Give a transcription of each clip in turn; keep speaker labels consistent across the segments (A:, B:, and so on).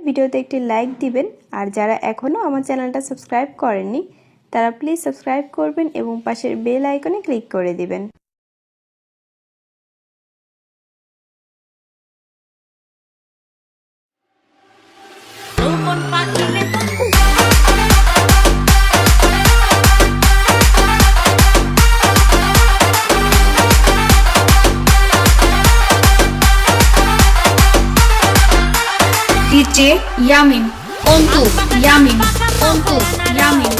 A: ভিডিওতে একটি লাইক দিবেন আর যারা এখনও আমার চ্যানেলটা সাবস্ক্রাইব করেননি তারা প্লিজ সাবস্ক্রাইব করবেন এবং পাশের বেল আইকনে ক্লিক করে দিবেন।
B: DJ Yamin, Ontu Yamin, Ontu Yamin.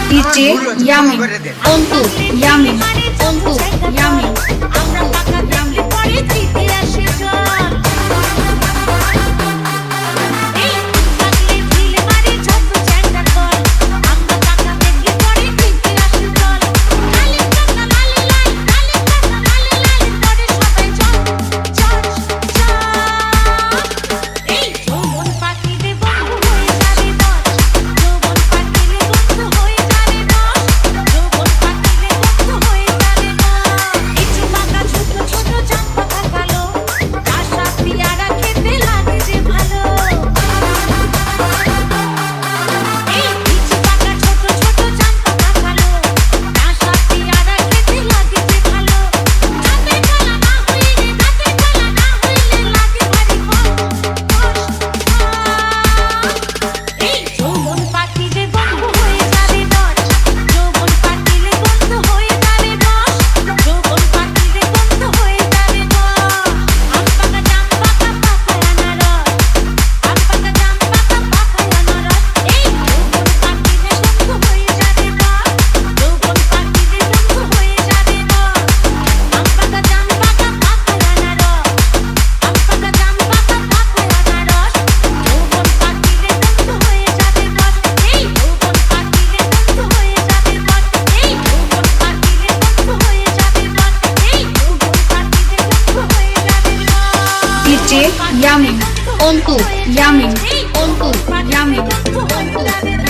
B: DJ Yamin, Ontu Yamin, Ontu Yamin. DJ Yamin, Ontu Yamin, Ontu Yamin, Ontu.